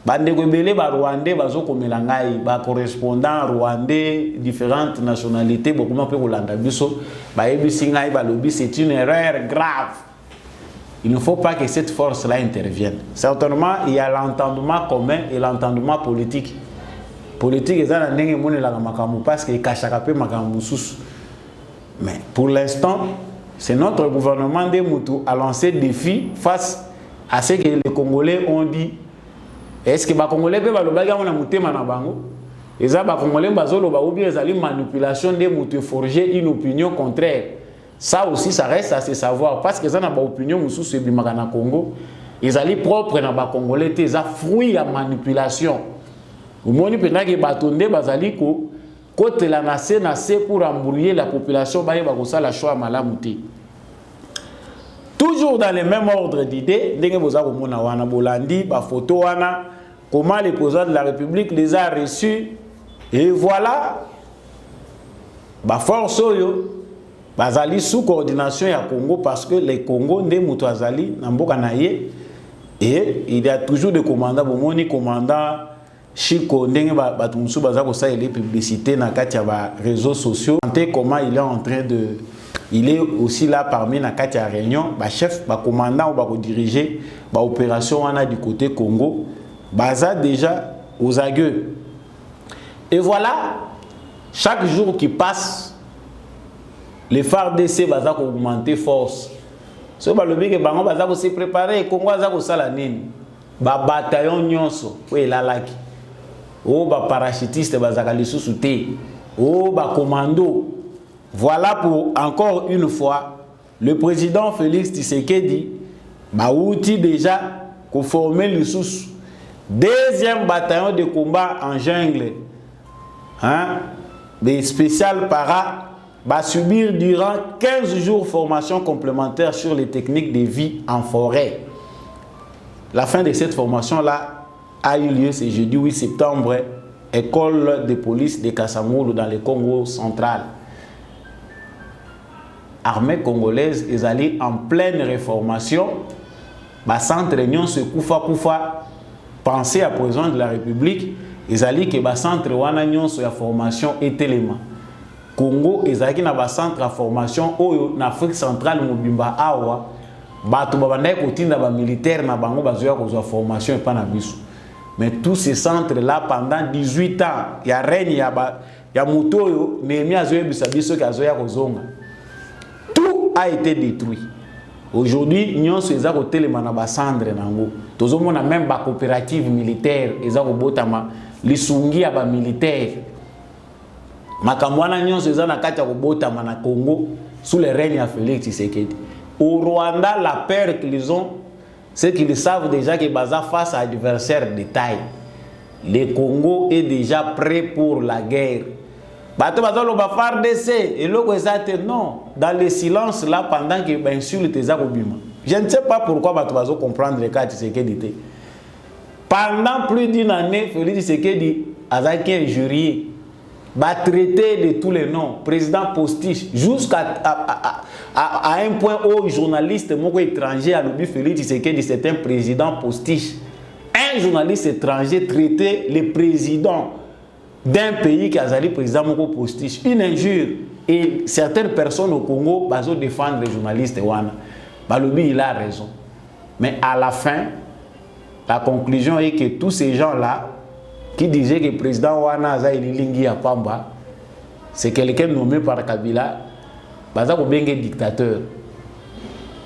Bande kobele ba Rwandais bazo komela ngai ba correspondant Rwandais différentes nationalités beaucoup peu kolanda biso ba yebisi ngai ba lobi c'est une erreur grave. Il ne faut pas que cette force-là intervienne. Certainement, il y a l'entendement commun et l'entendement politique. Politique est dans le monde la makamu parce que kachakape makamu sous. Mais pour l'instant, c'est notre gouvernement de Moutou a lancé des défis face à ce que les Congolais ont dit. Est-ce que les Congolais peuvent le bagarre na mouté manabango? Et ça, les Congolais bazolo ba ou bien les manipulation de Moutou forger une opinion contraire. Ça aussi, ça reste à se savoir parce que ça n'a pas opinion sous ce bimakana Congo. Ils allaient propre na ba Congolais, ils ont fruit à manipulation. Au moins, il y a des bâtonnets basaliko côté la nacé pour embrouiller la population, la choix malamuté. Toujours dans le même ordre d'idées, comment les présidents de la République les a reçus et voilà, force bazali sous coordination ya Congo parce que les Congo ne mutazali namboka naye et il y a toujours des commandants, commandant Chico ndenge batu musu baza ko sa ele publicité na kati ya ba réseaux sociaux. Comment il est en train de il est aussi là parmi na kati ya réunion ba chef ba commandant ou ba ko diriger ba opération wana du côté Congo baza déjà aux agueux. Et voilà, chaque jour qui passe les FARDC baza ko augmenter force. So ba lobi ke bango baza ko se préparer Congo baza ko sala nini ba bataillon nyonso ko elalaki. Oh, bah parachutiste, bah zakalisou oh, bah commando. Voilà pour encore une fois le président Félix Tshisekedi, bah outil déjà pour former le sous deuxième bataillon de combat en jungle, hein, des spéciales para, bah subir durant 15 jours formation complémentaire sur les techniques de vie en forêt. La fin de cette formation là a eu lieu ce jeudi 8 septembre, école de police de Kassamoulou dans le Congo central. Armée congolaise est allée en pleine réformation. Centre Réunion se koufa penser à président de la République. Ils allaient que centre wana nyonso ya formation et élément. Congo est allé na centre à formation oyo na Afrique centrale mobimba awa batu babandai kotinda ba militaire na bango bazoya kozwa formation et pas na biso. Mais tous ces centres-là, pendant 18 ans, il y a règne, il y a Moutoyo, tout a été détruit. Aujourd'hui, nous avons des hôtels centre. Nous avons même des coopératives militaires, des botama, les sungi à militaires. Makamwana nous avons botama na Congo sous le règne de Félix Tshisekedi. Au Rwanda, la peur qu'ils ont, c'est qu'ils savent déjà que Baza face à adversaire de taille. Le Congo est déjà prêt pour la guerre. Non, dans le silence là, pendant que insulte les Arobima. Je ne sais pas pourquoi Baza comprendre le cas de Tshisekedi. Pendant plus d'une année, Félix Tshisekedi a été injurié. Va traiter de tous les noms, président postiche, jusqu'à un point où journaliste étranger a dit Félix Tshisekedi c'est un président postiche. Un journaliste étranger traitait le président d'un pays qui a été président postiche. Une injure. Et certaines personnes au Congo défendent les journalistes. Il a raison. Mais à la fin, la conclusion est que tous ces gens-là qui disaient que le président Wana Zaïli à Pamba, c'est quelqu'un nommé par Kabila, il est dictateur.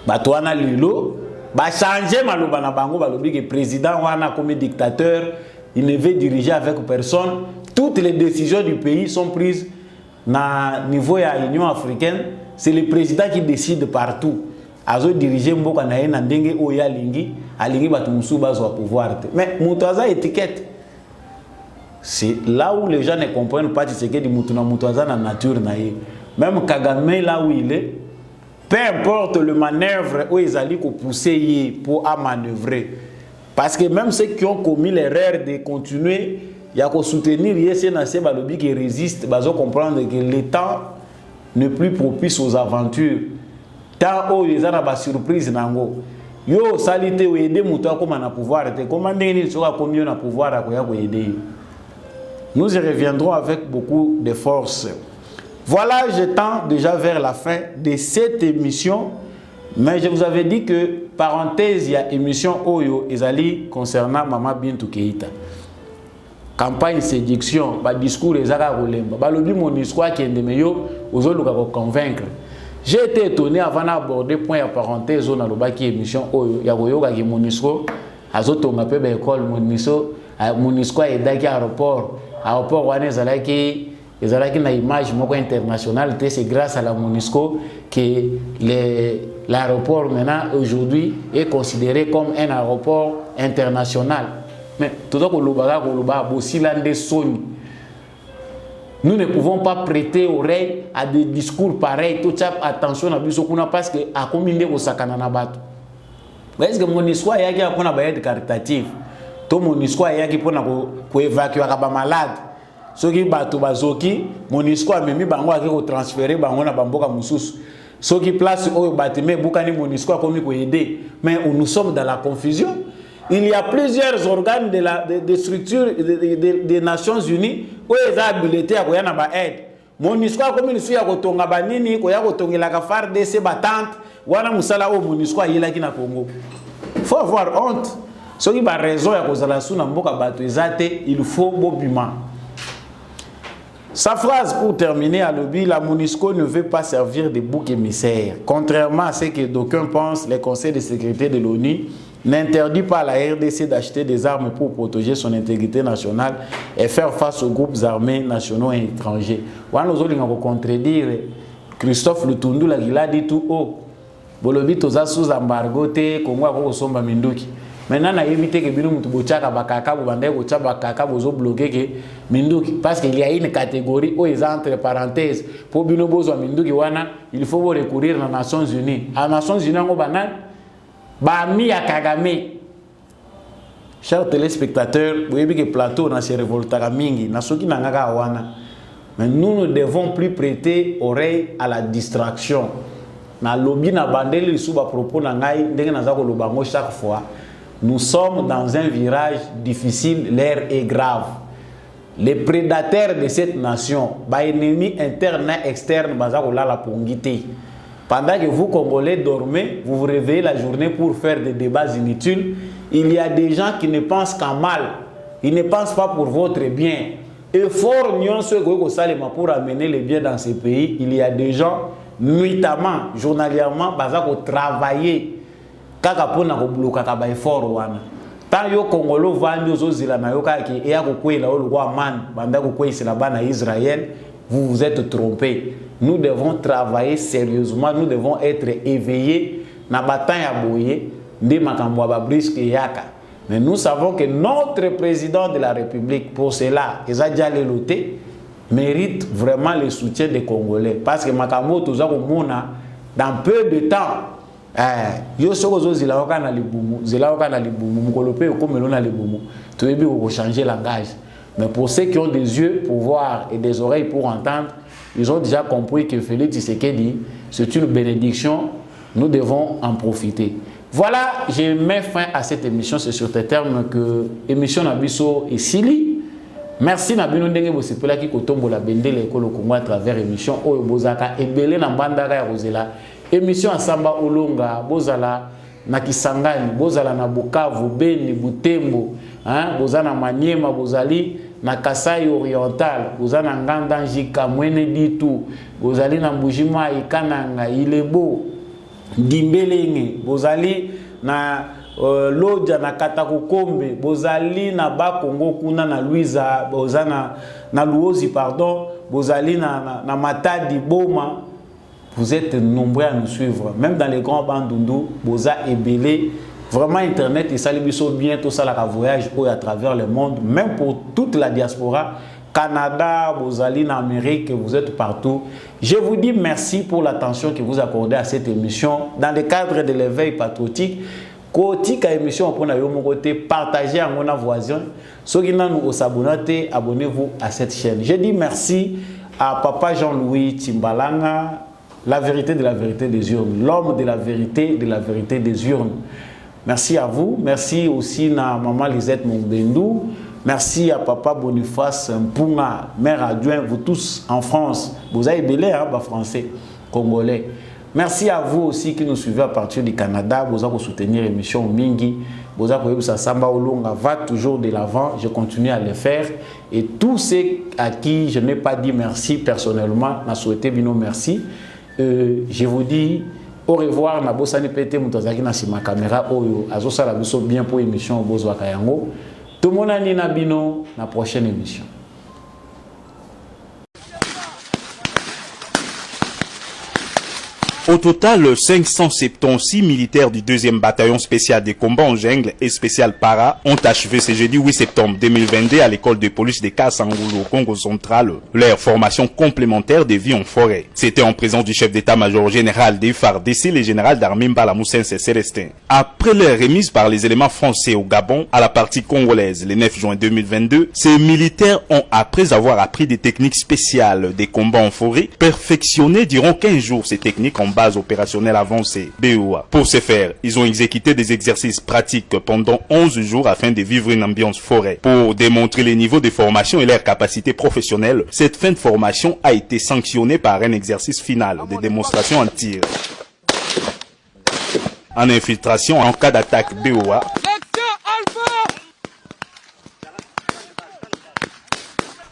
Batouana Lilo, changer Malobana Bango, que le président Wana comme dictateur, il ne veut diriger avec personne. Toutes les décisions du pays sont prises au niveau de l'Union africaine. C'est le président qui décide partout. Azo diriger mboka na yena ndenge oya lingi alingi batu musu bazo pouvoir. Mais mutaza étiquette. C'est là où les gens ne comprennent pas ce que dit mutuna mutaza na nature na ye. Même Kagame là où il est, peu importe le manœuvre où ils allaient pousser pour à manœuvrer. Parce que même ceux qui ont commis l'erreur de continuer, il y a qu'à soutenir YSNC Balobi qui résiste, ils vont comprendre que le temps n'est plus propice aux aventures. Tant où ils ont des surprises, yo salité ou aider mouton comme on a pouvoir, comment ils sont combien on a pouvoir à aider. Nous y reviendrons avec beaucoup de force. Voilà, je tends déjà vers la fin de cette émission. Mais je vous avais dit que, parenthèse, il y a émission Oyo Ezali concernant Maman Bintou Keïta. Campagne séduction, discours Ezara Rolemba. Le but mon histoire qui est de meilleur, aux autres pour convaincre. J'ai été étonné avant d'aborder point à parenthèse dans le baki émission Oyo. Il y a Oyo qui est mon histoire. Azoto on appelle l'école mon histoire est d'ailleurs aéroport. Aéroport Wane Zalaki. Na image internationale, c'est grâce à la MONUSCO que l'aéroport maintenant aujourd'hui est considéré comme un aéroport international. Mais tout ce que nous ne pouvons pas prêter oreille à des discours pareils. Tout ça, attention à Bissokuna parce que à combien de sakana na batu. Est-ce que MONUSCO est qui pour na caritative? Tout MONUSCO est qui pour évacuer les malades. Ceux qui battent bazoki, MONUSCO a même bango a transféré bango na bamboka mususu. Ceux qui placent au bâtiment bukani MONUSCO a commis pour aider. Mais nous sommes dans la confusion. Il y a plusieurs organes de structures des Nations Unies où ils ont habilité à koyana ba aide. MONUSCO a commis sur ya kotonga banini koya kotongela ka FARDC batante wana musala o MONUSCO a yela ki na Congo. Faut avoir honte. Ceux qui ba raison ya kozala suna mboka bato ezate, il faut bobima. Sa phrase pour terminer à l'objet, la MONUSCO ne veut pas servir de bouc émissaire. Contrairement à ce que d'aucuns pensent, le Conseil de sécurité de l'ONU n'interdit pas à la RDC d'acheter des armes pour protéger son intégrité nationale et faire face aux groupes armés nationaux et étrangers. Nous allons contredire Christophe Lutundu, il a dit tout haut. Bolobi toza sous embargo te Congo a somba minduki. Maintenant, on a évité que nous bloquer que Minduki parce qu'il y a une catégorie où ils entre parenthèses pour bino bozo Minduki wana il faut recourir aux Nations Unies. À Nations Unies on banal ba mi ya Kagame. Chers téléspectateurs, vous voyez que plateau na se révoltera mingi na soki na ngaka wana. Mais nous ne devons plus prêter oreille à la distraction. Na lobby na bandeli sous ba propos na ngai ndenge na za ko lobango chaque fois. Nous sommes dans un virage difficile, l'air est grave. Les prédateurs de cette nation, les ennemis internes et externes, pendant que vous, Congolais, dormez, vous vous réveillez la journée pour faire des débats inutiles, il y a des gens qui ne pensent qu'en mal. Ils ne pensent pas pour votre bien. Et fort pour amener les biens dans ces pays, il y a des gens, nuitamment, journalièrement, qui travaillent. Kaka pona ko bloka ka ba effort wana tant yo Congolo vandi ozozila na yo kaki e ya ko kwela o lwa man banda ko kwesela bana Israël, vous vous êtes trompé. Nous devons travailler sérieusement, nous devons être éveillés na batan ya boye ndi makambo ba brisque yaka. Mais nous savons que notre président de la République pour cela Ezadja Leloté mérite vraiment le soutien des Congolais parce que makambo toza ko mona dans peu de temps Yo soko zo zila waka na libumu, zila waka na libumu, mukolope comme l'on a libumu. Tu es bien au changer langage. Mais pour ceux qui ont des yeux pour voir et des oreilles pour entendre, ils ont déjà compris que Félix Tshisekedi, c'est une bénédiction. Nous devons en profiter. Voilà, je mets fin à cette émission. C'est sur tes termes que l'émission Nabiso est Sili. Merci Nabino Ndenge Bosepela qui kotombo la bende l'école au Congo à travers l'émission Oyo Bozaka et Belé Nambandara Rosela. Émission Asamba Olonga, Bozala, na Kisangani, Bozala na Bukavu, Beni, Butembo, hein, Bozana Maniema, Bozali, na Kasai Oriental, Bozana Nganda Njika, Mwene Ditu, Bozali na Mbujima, Ikananga, Ilebo, Dimbelenge, Bozali na Lodja na Katakokombe, Bozali na Bakongo kuna na Luiza, Bozana na Luozi, pardon, Bozali na Matadi, Boma. Vous êtes nombreux à nous suivre, même dans les grands bandundu, Boza et Belé. Vraiment, Internet et Salibiso bientôt ça la voyage à travers le monde, même pour toute la diaspora, Canada, Bozali, en Amérique, vous êtes partout. Je vous dis merci pour l'attention que vous accordez à cette émission dans le cadre de l'éveil patriotique. Kotika émission pour na yomo côté partagez à mon voisin. Ceux qui nous s'abonnez, abonnez-vous à cette chaîne. Je dis merci à Papa Jean-Louis Timbalanga. La vérité de la vérité des urnes. L'homme de la vérité des urnes. Merci à vous. Merci aussi à Maman Lisette Mombendou. Merci à Papa Boniface Mpunga, maire adjoint, vous tous en France. Vous avez belé, hein, français, congolais. Merci à vous aussi qui nous suivez à partir du Canada. Vous avez soutenir l'émission Mingi. Vous avez Samba Olonga va toujours de l'avant. Je continue à le faire. Et tous ceux à qui je n'ai pas dit merci personnellement, m'a souhaité bien merci. Je vous dis au revoir. Na bosani pete mutazaki na sima caméra oyo azosa la biso bien pour émission Bozwa Kayango. Tout le monde a na bino na prochaine émission. Au total, 576 militaires du 2e bataillon spécial des combats en jungle et spécial para ont achevé ce jeudi 8 septembre 2022 à l'école de police de Kasangulu au Congo central leur formation complémentaire de vie en forêt. C'était en présence du chef d'état-major général des FARDC, le général d'armée Mbala Moussense Célestin. Après leur remise par les éléments français au Gabon à la partie congolaise le 9 juin 2022, ces militaires ont, après avoir appris des techniques spéciales des combats en forêt, perfectionné durant 15 jours ces techniques en base opérationnelle avancée, BOA. Pour ce faire, ils ont exécuté des exercices pratiques pendant 11 jours afin de vivre une ambiance forêt. Pour démontrer les niveaux de formation et leur capacité professionnelle, cette fin de formation a été sanctionnée par un exercice final de démonstration en tir. En infiltration en cas d'attaque BOA,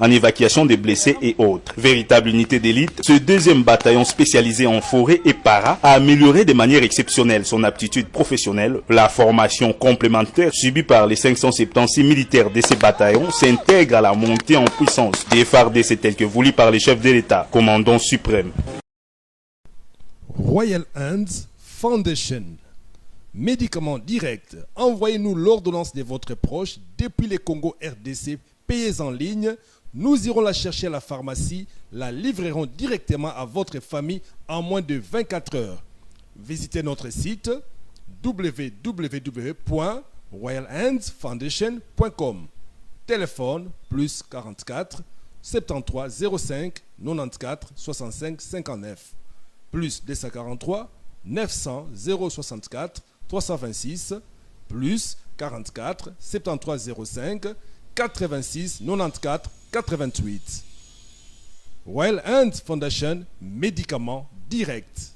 en évacuation des blessés et autres. Véritable unité d'élite, ce 2e bataillon spécialisé en forêt et para a amélioré de manière exceptionnelle son aptitude professionnelle. La formation complémentaire subie par les 576 militaires de ces bataillons s'intègre à la montée en puissance des FARDC tel que voulu par les chefs de l'État, commandant suprême. Royal Hands Foundation. Médicaments directs. Envoyez-nous l'ordonnance de votre proche depuis le Congo RDC. Payez en ligne. Nous irons la chercher à la pharmacie, la livrerons directement à votre famille en moins de 24 heures. Visitez notre site www.royalhandsfoundation.com. Téléphone plus 44 73 05 94 65 59 plus 243 900 064 326 plus 44 73 05 86 94 88. Royal Hands Foundation, médicaments directs.